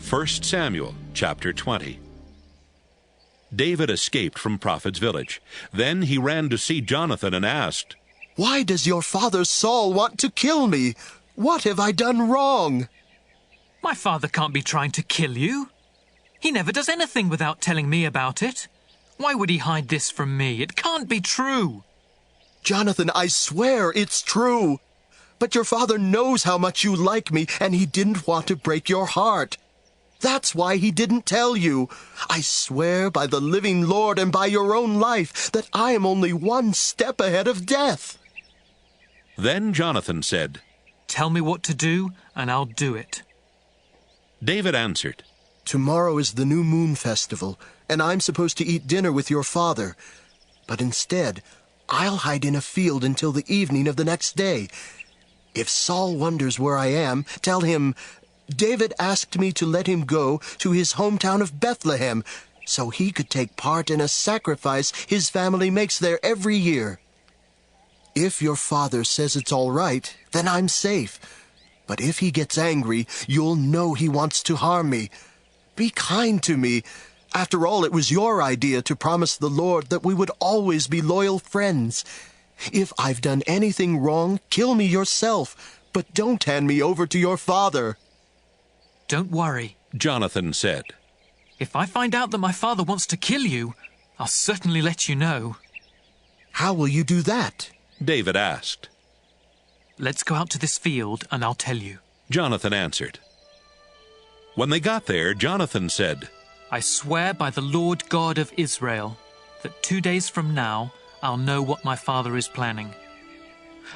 1 Samuel chapter 20. David escaped from Prophet's village. Then he ran to see Jonathan and asked, "Why does your father Saul want to kill me? What have I done wrong?" My father can't be trying to kill you. He never does anything without telling me about it. Why would he hide this from me? It can't be true. "Jonathan, I swear it's true. But your father knows how much you like me, and he didn't want to break your heart. That's why he didn't tell you. I swear by the living Lord and by your own life that I am only one step ahead of death." Then Jonathan said, Tell me what to do, and I'll do it. David answered, "Tomorrow is the new moon festival, and I'm supposed to eat dinner with your father. But instead, I'll hide in a field until the evening of the next day. If Saul wonders where I am, tell him, 'David asked me to let him go to his hometown of Bethlehem, so he could take part in a sacrifice his family makes there every year.' If your father says it's all right, then I'm safe. But if he gets angry, you'll know he wants to harm me. Be kind to me. After all, it was your idea to promise the Lord that we would always be loyal friends. If I've done anything wrong, kill me yourself, but don't hand me over to your father." Don't worry. Jonathan said, If I find out that my father wants to kill you, I'll certainly let you know. "How will you do that?" David asked. Let's go out to this field, and I'll tell you. Jonathan answered. When they got there, Jonathan said, I swear by the Lord God of Israel that 2 days from now I'll know what my father is planning.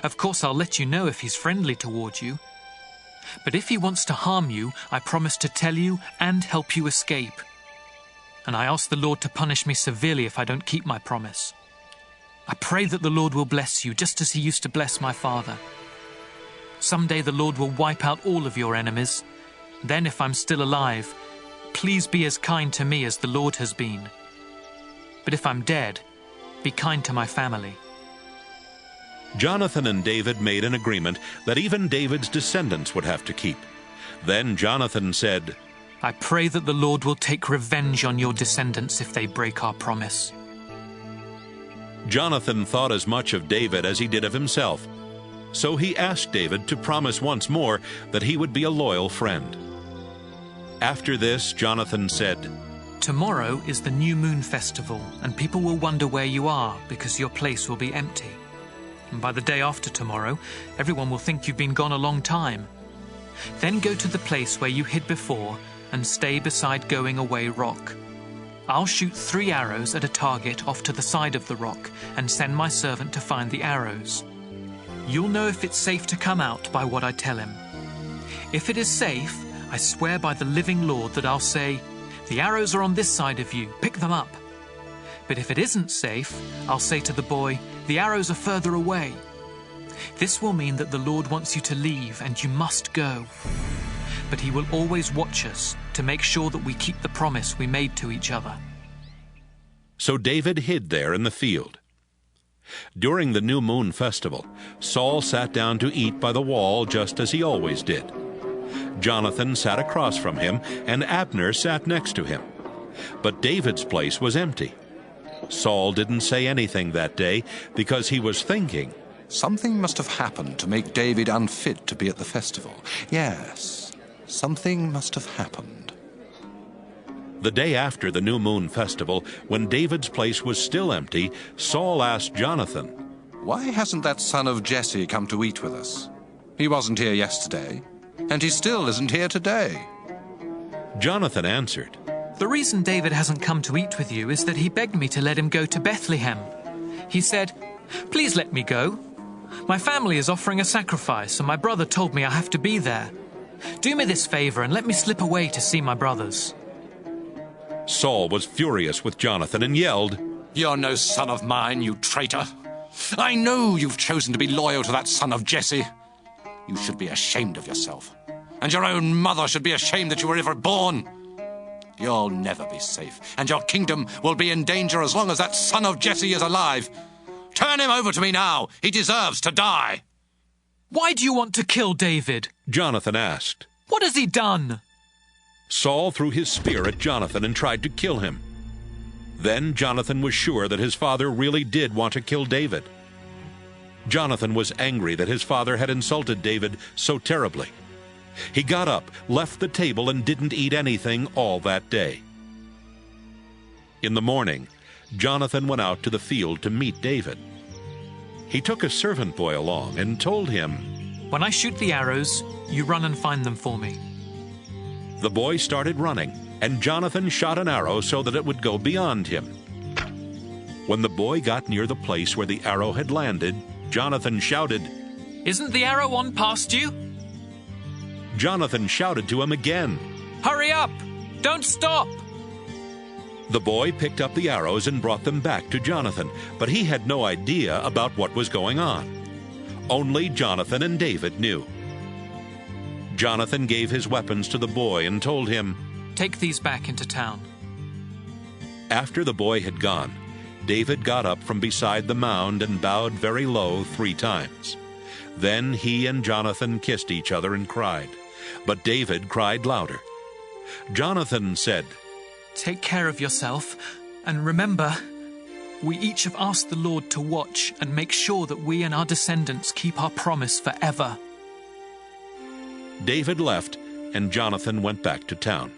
Of course, I'll let you know if he's friendly toward you. But if he wants to harm you, I promise to tell you and help you escape. And I ask the Lord to punish me severely if I don't keep my promise. I pray that the Lord will bless you just as he used to bless my father. Someday the Lord will wipe out all of your enemies. Then, if I'm still alive, please be as kind to me as the Lord has been. But if I'm dead, be kind to my family." Jonathan and David made an agreement that even David's descendants would have to keep. Then Jonathan said, I pray that the Lord will take revenge on your descendants if they break our promise. Jonathan thought as much of David as he did of himself. So he asked David to promise once more that he would be a loyal friend. After this, Jonathan said, Tomorrow is the new moon festival, and people will wonder where you are because your place will be empty. And by the day after tomorrow, everyone will think you've been gone a long time. Then go to the place where you hid before and stay beside Going Away Rock. I'll shoot 3 arrows at a target off to the side of the rock and send my servant to find the arrows. You'll know if it's safe to come out by what I tell him. If it is safe, I swear by the living Lord that I'll say, the arrows are on this side of you, pick them up. But if it isn't safe, I'll say to the boy, the arrows are further away. This will mean that the Lord wants you to leave and you must go. But he will always watch us to make sure that we keep the promise we made to each other. So David hid there in the field. During the new moon festival, Saul sat down to eat by the wall just as he always did. Jonathan sat across from him, and Abner sat next to him. But David's place was empty. Saul didn't say anything that day because he was thinking, Something must have happened to make David unfit to be at the festival. Yes, something must have happened. The day after the new moon festival, when David's place was still empty, Saul asked Jonathan, Why hasn't that son of Jesse come to eat with us? He wasn't here yesterday, and he still isn't here today. Jonathan answered, The reason David hasn't come to eat with you is that he begged me to let him go to Bethlehem. He said, Please let me go. My family is offering a sacrifice, and my brother told me I have to be there. Do me this favor and let me slip away to see my brothers. Saul was furious with Jonathan and yelled, You're no son of mine, you traitor. I know you've chosen to be loyal to that son of Jesse. You should be ashamed of yourself. And your own mother should be ashamed that you were ever born. You'll never be safe, and your kingdom will be in danger as long as that son of Jesse is alive. Turn him over to me now. He deserves to die. Why do you want to kill David? Jonathan asked. What has he done? Saul threw his spear at Jonathan and tried to kill him. Then Jonathan was sure that his father really did want to kill David. Jonathan was angry that his father had insulted David so terribly. He got up, left the table, and didn't eat anything all that day. In the morning, Jonathan went out to the field to meet David. He took a servant boy along and told him, "When I shoot the arrows, you run and find them for me." The boy started running, and Jonathan shot an arrow so that it would go beyond him. When the boy got near the place where the arrow had landed, Jonathan shouted, "Isn't the arrow on past you?" Jonathan shouted to him again, "Hurry up! Don't stop!" The boy picked up the arrows and brought them back to Jonathan, but he had no idea about what was going on. Only Jonathan and David knew. Jonathan gave his weapons to the boy and told him, "Take these back into town." After the boy had gone, David got up from beside the mound and bowed very low 3 times. Then he and Jonathan kissed each other and cried, but David cried louder. Jonathan said, "Take care of yourself, and remember, we each have asked the Lord to watch and make sure that we and our descendants keep our promise forever." David left, and Jonathan went back to town.